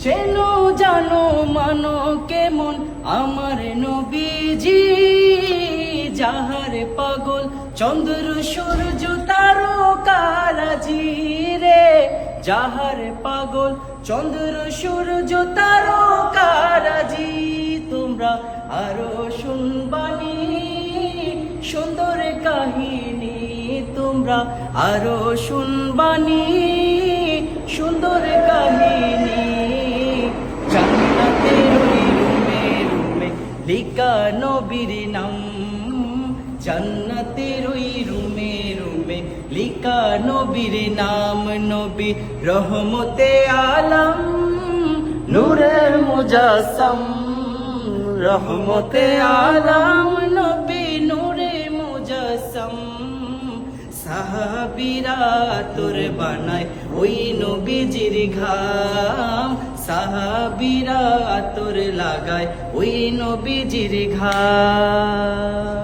চেনো জানো মানো কেমন আমার নবীজি, যাহার পাগল চন্দ্র সূর্য তারকারাজি রে, যাহার পাগল চন্দ্র সূর্য তারকারাজি। তোমরা আরো শুনবানি সুন্দর কাহিনী, তোমরা আরো শুনবানি সুন্দর কাহিনী। জান্নাতের ওই রুমে রুমে লিখা নবীর নাম, জান্নাতের ওই রুমে রুমে লিখা নবীর নাম। নবী রহমতে আলম নূরে মুজাসসাম, রহমতে আলম নবী নূরে মুজাসসাম। সাহাবীরা তোর বানায় ওই নবীজির ঘাম, সাহাবীরা তোর লাগায় ওই নবীজির ঘাম।